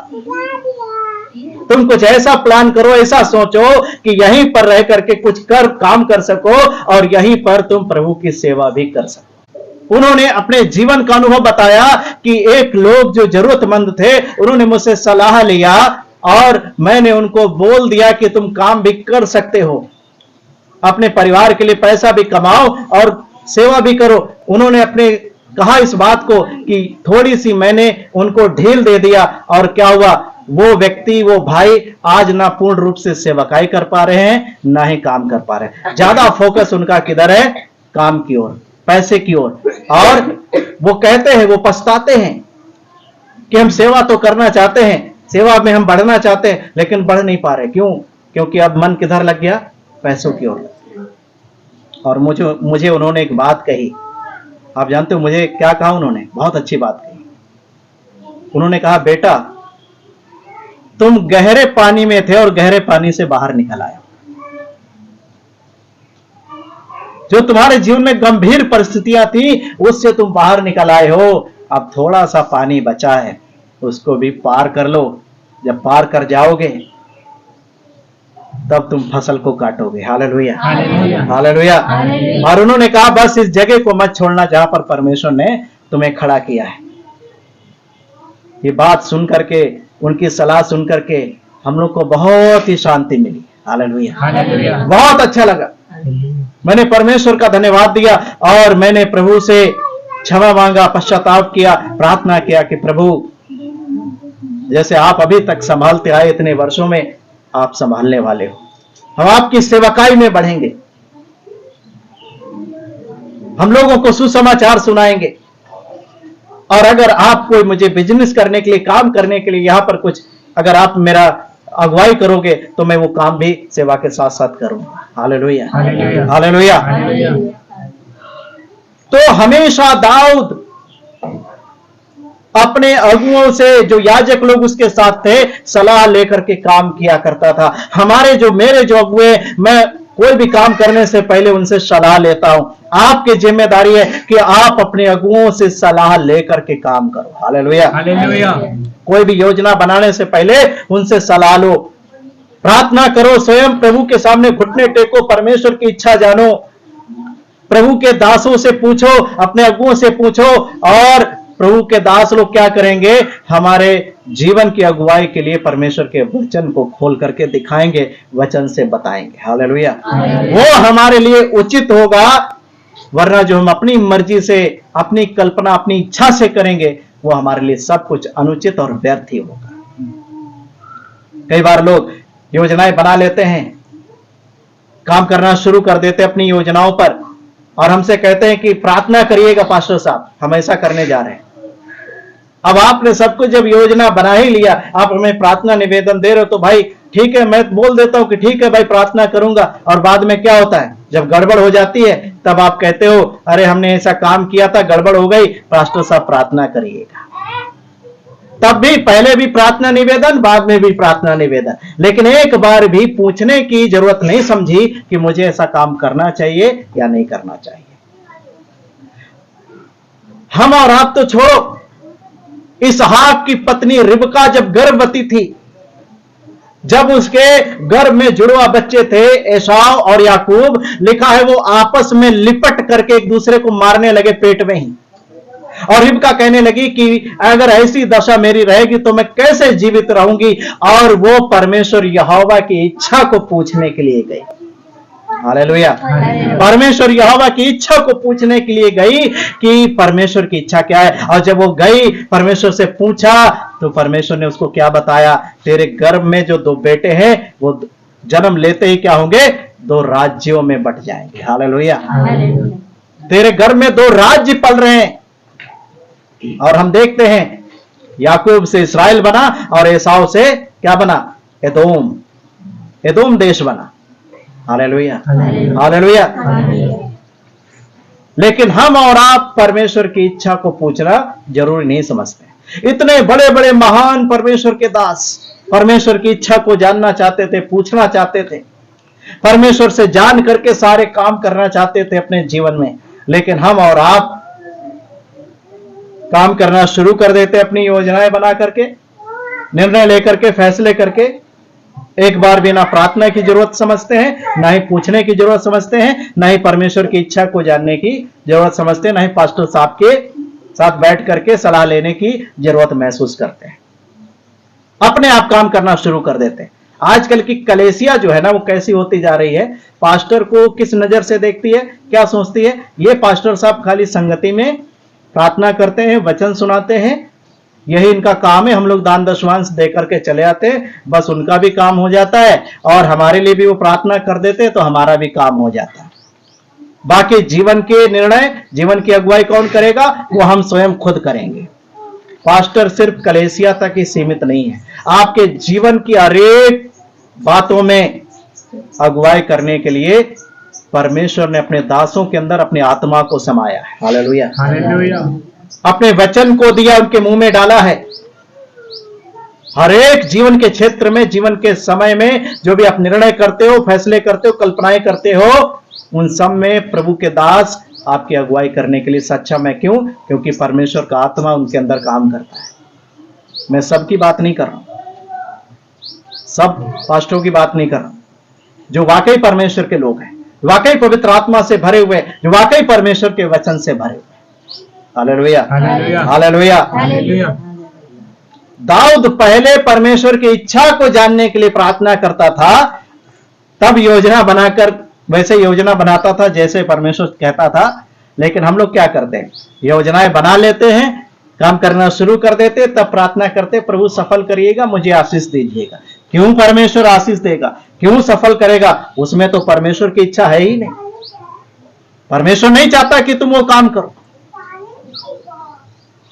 तुम कुछ ऐसा प्लान करो, ऐसा सोचो कि यहीं पर रह करके कुछ काम कर सको और यहीं पर तुम प्रभु की सेवा भी कर सको। उन्होंने अपने जीवन का अनुभव बताया कि एक लोग जो जरूरतमंद थे, उन्होंने मुझसे सलाह लिया और मैंने उनको बोल दिया कि तुम काम भी कर सकते हो, अपने परिवार के लिए पैसा भी कमाओ और सेवा भी करो। उन्होंने अपने कहा इस बात को कि थोड़ी सी मैंने उनको ढील दे दिया और क्या हुआ, वो व्यक्ति, वो भाई आज ना पूर्ण रूप से सेवकाई कर पा रहे हैं, ना ही काम कर पा रहे हैं। ज्यादा फोकस उनका किधर है? काम की ओर, पैसे की ओर। और वो कहते हैं, वो पछताते हैं कि हम सेवा तो करना चाहते हैं, सेवा में हम बढ़ना चाहते हैं, लेकिन बढ़ नहीं पा रहे। क्यों? क्योंकि अब मन किधर लग गया? पैसों की ओर। और मुझे उन्होंने एक बात कही, आप जानते हो मुझे क्या कहा उन्होंने? बहुत अच्छी बात कही। उन्होंने कहा बेटा तुम गहरे पानी में थे और गहरे पानी से बाहर निकल आए। जो तुम्हारे जीवन में गंभीर परिस्थितियां थी उससे तुम बाहर निकल आए हो। अब थोड़ा सा पानी बचा है, उसको भी पार कर लो। जब पार कर जाओगे तब तुम फसल को काटोगे। Hallelujah, hallelujah. और उन्होंने कहा बस इस जगह को मत छोड़ना जहां पर परमेश्वर ने तुम्हें खड़ा किया है। ये बात सुन करके, उनकी सलाह सुन करके हम लोग को बहुत ही शांति मिली। हालेलुया, बहुत अच्छा लगा। मैंने परमेश्वर का धन्यवाद दिया और मैंने प्रभु से क्षमा मांगा, पश्चाताप किया, प्रार्थना किया कि प्रभु जैसे आप अभी तक संभालते आए इतने वर्षों में आप संभालने वाले हो, हम आपकी सेवकाई में बढ़ेंगे, हम लोगों को सुसमाचार सुनाएंगे, और अगर आप कोई मुझे बिजनेस करने के लिए, काम करने के लिए यहां पर कुछ अगर आप मेरा अगुवाई करोगे तो मैं वो काम भी सेवा के साथ साथ करूंगा। Hallelujah, hallelujah. तो हमेशा दाऊद अपने अगुओं से, जो याजक लोग उसके साथ थे, सलाह लेकर के काम किया करता था। मेरे जो अगुए, मैं कोई भी काम करने से पहले उनसे सलाह लेता हूं। आपकी जिम्मेदारी है कि आप अपने अगुओं से सलाह लेकर के काम करो। Hallelujah, hallelujah. कोई भी योजना बनाने से पहले उनसे सलाह लो, प्रार्थना करो, स्वयं प्रभु के सामने घुटने टेको, परमेश्वर की इच्छा जानो, प्रभु के दासों से पूछो, अपने अगुओं से पूछो, और प्रभु के दास लोग क्या करेंगे, हमारे जीवन की अगुवाई के लिए परमेश्वर के वचन को खोल करके दिखाएंगे, वचन से बताएंगे। हालेलुया, वो हमारे लिए उचित होगा, वरना जो हम अपनी मर्जी से, अपनी कल्पना, अपनी इच्छा से करेंगे वो हमारे लिए सब कुछ अनुचित और व्यर्थ ही होगा। कई बार लोग योजनाएं बना लेते हैं, काम करना शुरू कर देते हैं अपनी योजनाओं पर, और हमसे कहते हैं कि प्रार्थना करिएगा पास्टर साहब, हम ऐसा करने जा रहे हैं। अब आपने सब कुछ जब योजना बना ही लिया, आप हमें प्रार्थना निवेदन दे रहे हो, तो भाई ठीक है, मैं बोल देता हूं कि ठीक है भाई प्रार्थना करूंगा, और बाद में क्या होता है, जब गड़बड़ हो जाती है तब आप कहते हो अरे हमने ऐसा काम किया था, गड़बड़ हो गई, पास्टर साहब प्रार्थना करिएगा। तब भी पहले भी प्रार्थना निवेदन, बाद में भी प्रार्थना निवेदन, लेकिन एक बार भी पूछने की जरूरत नहीं समझी कि मुझे ऐसा काम करना चाहिए या नहीं करना चाहिए। हम और आप तो छोड़ो, इसहाक की पत्नी रिबका जब गर्भवती थी, जब उसके गर्भ में जुड़वा बच्चे थे एसाव और याकूब, लिखा है वो आपस में लिपट करके एक दूसरे को मारने लगे पेट में ही, और रिबका कहने लगी कि अगर ऐसी दशा मेरी रहेगी तो मैं कैसे जीवित रहूंगी, और वो परमेश्वर यहोवा की इच्छा को पूछने के लिए गई। हालेलुया, परमेश्वर यहोवा की इच्छा को पूछने के लिए गई कि परमेश्वर की इच्छा क्या है, और जब वो गई परमेश्वर से पूछा तो परमेश्वर ने उसको क्या बताया, तेरे गर्भ में जो 2 बेटे हैं वो जन्म लेते ही क्या होंगे, 2 राज्यों में बट जाएंगे। हालेलुया, तेरे गर्भ में 2 राज्य पल रहे हैं, और हम देखते हैं याकूब से इसराइल बना और एसाव से क्या बना, एदोम देश बना। Hallelujah, hallelujah. लेकिन हम और आप परमेश्वर की इच्छा को पूछना जरूरी नहीं समझते। इतने बड़े बड़े महान परमेश्वर के दास परमेश्वर की इच्छा को जानना चाहते थे, पूछना चाहते थे, परमेश्वर से जान करके सारे काम करना चाहते थे अपने जीवन में, लेकिन हम और आप काम करना शुरू कर देते अपनी योजनाएं बना करके, निर्णय लेकर के, फैसले करके, एक बार भी ना प्रार्थना की जरूरत समझते हैं, ना ही पूछने की जरूरत समझते हैं, ना ही परमेश्वर की इच्छा को जानने की जरूरत समझते हैं, ना ही पास्टर साहब के साथ बैठ करके सलाह लेने की जरूरत महसूस करते हैं। अपने आप काम करना शुरू कर देते हैं। आजकल की कलेसिया जो है ना वो कैसी होती जा रही है, पास्टर को किस नजर से देखती है, क्या सोचती है, ये पास्टर साहब खाली संगति में प्रार्थना करते हैं, वचन सुनाते हैं, यही इनका काम है, हम लोग दान दशवांश दे करके चले आते हैं, बस उनका भी काम हो जाता है, और हमारे लिए भी वो प्रार्थना कर देते हैं तो हमारा भी काम हो जाता है। बाकी जीवन के निर्णय, जीवन की अगुवाई कौन करेगा, वो हम स्वयं खुद करेंगे। पास्टर सिर्फ कलेसिया तक ही सीमित नहीं है, आपके जीवन की हरेक बातों में अगुवाई करने के लिए परमेश्वर ने अपने दासों के अंदर अपनी आत्मा को समाया है। Hallelujah, hallelujah. अपने वचन को दिया, उनके मुंह में डाला है। हर एक जीवन के क्षेत्र में, जीवन के समय में जो भी आप निर्णय करते हो, फैसले करते हो, कल्पनाएं करते हो, उन सब में प्रभु के दास आपकी अगुवाई करने के लिए सक्षम है। क्यों? क्योंकि परमेश्वर का आत्मा उनके अंदर काम करता है। मैं सबकी बात नहीं कर रहा हूं, सब पास्टरों की बात नहीं कर रहा हूं, जो वाकई परमेश्वर के लोग हैं, वाकई पवित्र आत्मा से भरे हुए, जो वाकई परमेश्वर के वचन से भरे हुए। Hallelujah, hallelujah, hallelujah. दाऊद पहले परमेश्वर की इच्छा को जानने के लिए प्रार्थना करता था, तब योजना बनाकर वैसे योजना बनाता था जैसे परमेश्वर कहता था। लेकिन हम लोग क्या करते हैं, योजनाएं बना लेते हैं, काम करना शुरू कर देते, तब प्रार्थना करते प्रभु सफल करिएगा, मुझे आशीष दीजिएगा। क्यों परमेश्वर आशीष देगा, क्यों सफल करेगा? उसमें तो परमेश्वर की इच्छा है ही नहीं। परमेश्वर नहीं चाहता कि तुम वो काम करो,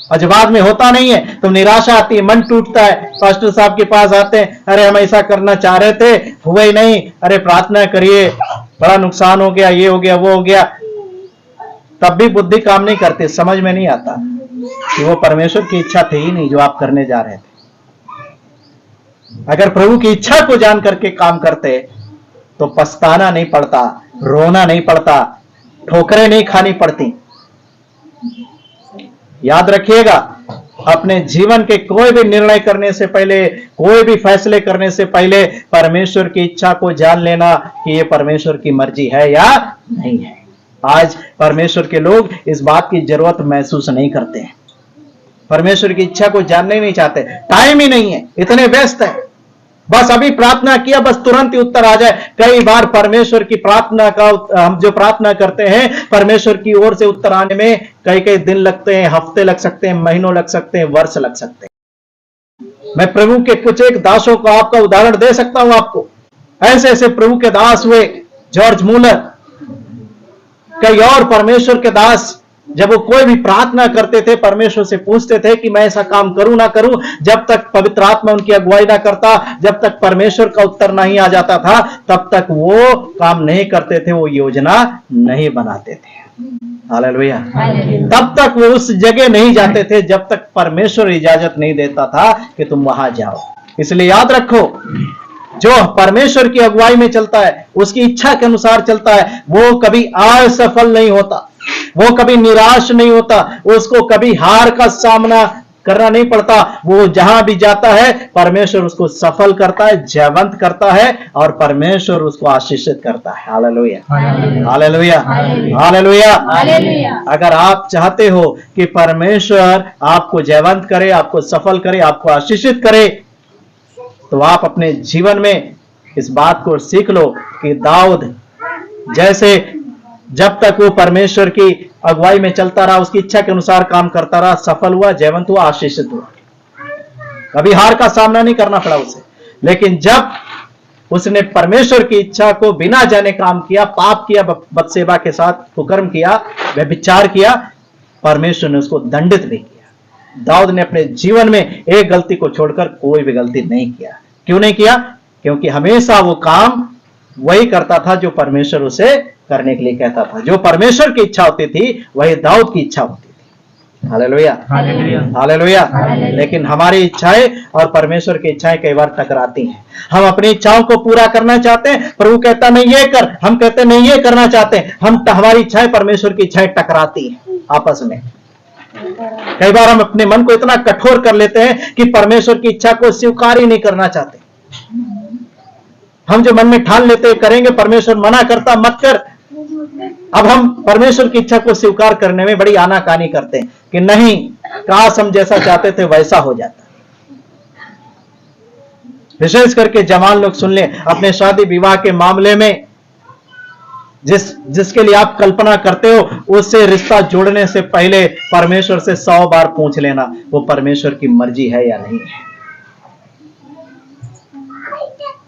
और जब बाद में होता नहीं है तो निराशा आती है, मन टूटता है। पास्टर साहब के पास आते हैं, अरे हम ऐसा करना चाह रहे थे, हुआ ही नहीं, अरे प्रार्थना करिए, बड़ा नुकसान हो गया, ये हो गया, वो हो गया। तब भी बुद्धि काम नहीं करती, समझ में नहीं आता कि वो परमेश्वर की इच्छा थी ही नहीं जो आप करने जा रहे थे। अगर प्रभु की इच्छा को जान करके काम करते तो पछताना नहीं पड़ता, रोना नहीं पड़ता, ठोकरें नहीं खानी पड़ती। याद रखिएगा, अपने जीवन के कोई भी निर्णय करने से पहले, कोई भी फैसले करने से पहले परमेश्वर की इच्छा को जान लेना कि ये परमेश्वर की मर्जी है या नहीं है। आज परमेश्वर के लोग इस बात की जरूरत महसूस नहीं करते हैं, परमेश्वर की इच्छा को जानने नहीं चाहते, टाइम ही नहीं है, इतने व्यस्त है। बस अभी प्रार्थना किया, बस तुरंत ही उत्तर आ जाए। कई बार परमेश्वर की प्रार्थना का हम जो प्रार्थना करते हैं, परमेश्वर की ओर से उत्तर आने में कई कई दिन लगते हैं, हफ्ते लग सकते हैं, महीनों लग सकते हैं, वर्ष लग सकते हैं। मैं प्रभु के कुछ एक दासों का आपका उदाहरण दे सकता हूं आपको। ऐसे ऐसे प्रभु के दास हुए, जॉर्ज मूलर, कई और परमेश्वर के दास, जब वो कोई भी प्रार्थना करते थे, परमेश्वर से पूछते थे कि मैं ऐसा काम करूं ना करूं, जब तक पवित्र आत्मा उनकी अगुवाई ना करता, जब तक परमेश्वर का उत्तर नहीं आ जाता था, तब तक वो काम नहीं करते थे, वो योजना नहीं बनाते थे। हालेलुया। तब तक वो उस जगह नहीं जाते थे जब तक परमेश्वर इजाजत नहीं देता था कि तुम वहां जाओ। इसलिए याद रखो, जो परमेश्वर की अगुवाई में चलता है, उसकी इच्छा के अनुसार चलता है, वो कभी असफल नहीं होता, वो कभी निराश नहीं होता, उसको कभी हार का सामना करना नहीं पड़ता। वो जहां भी जाता है परमेश्वर उसको सफल करता है, जयवंत करता है, और परमेश्वर उसको आशीषित करता है। Hallelujah, hallelujah, hallelujah. अगर आप चाहते हो कि परमेश्वर आपको जयवंत करे, आपको सफल करे, आपको आशीषित करे, तो आप अपने जीवन में इस बात को सीख लो कि दाऊद जैसे जब तक वो परमेश्वर की अगुवाई में चलता रहा, उसकी इच्छा के अनुसार काम करता रहा, सफल हुआ, जयवंत हुआ, आशीषित हुआ, कभी हार का सामना नहीं करना पड़ा उसे। लेकिन जब उसने परमेश्वर की इच्छा को बिना जाने काम किया, पाप किया, बत्सेबा के साथ कुकर्म किया, व्यभिचार किया, परमेश्वर ने उसको दंडित भी किया। दाऊद ने अपने जीवन में एक गलती को छोड़कर कोई भी गलती नहीं किया। क्यों नहीं किया? क्योंकि हमेशा वो काम वही करता था जो परमेश्वर उसे करने के लिए कहता था। जो परमेश्वर की इच्छा होती थी वही दाऊद की इच्छा होती थी। Hallelujah, hallelujah. लेकिन हमारी इच्छाएं और परमेश्वर की इच्छाएं कई बार टकराती हैं। हम अपनी इच्छाओं को पूरा करना चाहते हैं, प्रभु कहता नहीं ये कर, हम कहते नहीं ये करना चाहते हैं। हमारी इच्छाएं परमेश्वर की इच्छाएं टकराती हैं आपस में। कई बार हम अपने मन को इतना कठोर कर लेते हैं कि परमेश्वर की इच्छा को स्वीकार ही नहीं करना चाहते। हम जो मन में ठान लेते करेंगे, परमेश्वर मना करता मत कर। अब हम परमेश्वर की इच्छा को स्वीकार करने में बड़ी आनाकानी करते हैं कि नहीं, काश हम जैसा चाहते थे वैसा हो जाता। विशेष करके जवान लोग सुन लें, अपने शादी विवाह के मामले में जिसके लिए आप कल्पना करते हो, उससे रिश्ता जोड़ने से पहले परमेश्वर से 100 बार पूछ लेना वो परमेश्वर की मर्जी है या नहीं है।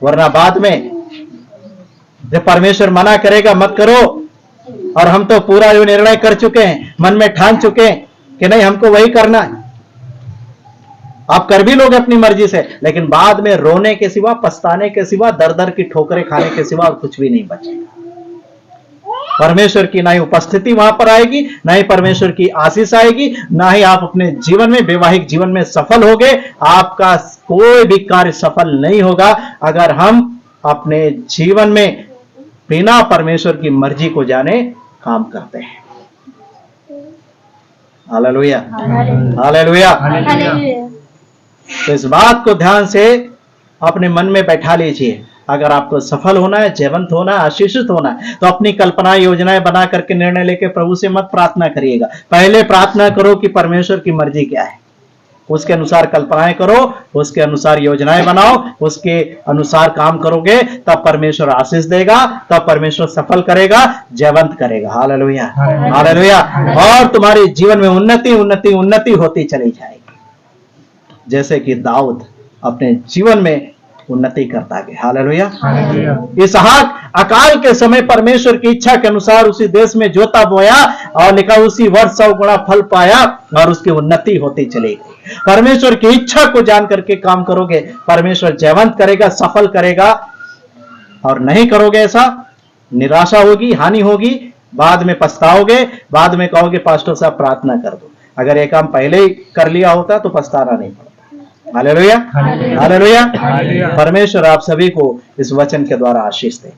वरना बाद में जब परमेश्वर मना करेगा मत करो, और हम तो पूरा ये निर्णय कर चुके हैं, मन में ठान चुके हैं कि नहीं हमको वही करना है, आप कर भी लोगे अपनी मर्जी से, लेकिन बाद में रोने के सिवा, पछताने के सिवा, दर दर की ठोकरें खाने के सिवा और कुछ भी नहीं बचेगा। परमेश्वर की ना ही उपस्थिति वहां पर आएगी, ना ही परमेश्वर की आशीष आएगी, ना ही आप अपने जीवन में, वैवाहिक जीवन में सफल होगे। आपका कोई भी कार्य सफल नहीं होगा अगर हम अपने जीवन में बिना परमेश्वर की मर्जी को जाने काम करते हैं। Hallelujah, hallelujah. तो इस बात को ध्यान से अपने मन में बैठा लीजिए। अगर आपको सफल होना है, जयवंत होना है, आशीषित होना है, तो अपनी कल्पना योजनाएं बना करके निर्णय लेके प्रभु से मत प्रार्थना करिएगा। पहले प्रार्थना करो कि परमेश्वर की मर्जी क्या है। उसके अनुसार कल्पनाएं करो, उसके अनुसार योजनाएं बनाओ, उसके अनुसार काम करोगे, तब परमेश्वर आशीष देगा, तब परमेश्वर सफल करेगा, जयवंत करेगा। Hallelujah, hallelujah. और तुम्हारे जीवन में उन्नति उन्नति उन्नति होती चली जाएगी, जैसे कि दाऊद अपने जीवन में उन्नति करता गया। हालेलुया। इसहाक अकाल के समय परमेश्वर की इच्छा के अनुसार उसी देश में जोता बोया और लिखा उसी वर्ष 100 गुणा फल पाया और उसकी उन्नति होती चली गई। परमेश्वर की इच्छा को जान करके काम करोगे, परमेश्वर जयवंत करेगा, सफल करेगा। और नहीं करोगे ऐसा, निराशा होगी, हानि होगी, बाद में पछताओगे, बाद में कहोगे पास्टर साहब प्रार्थना कर दो। अगर ये काम पहले ही कर लिया होता तो पछताना नहीं पड़ता। Hallelujah, hallelujah. परमेश्वर आप सभी को इस वचन के द्वारा आशीष दे।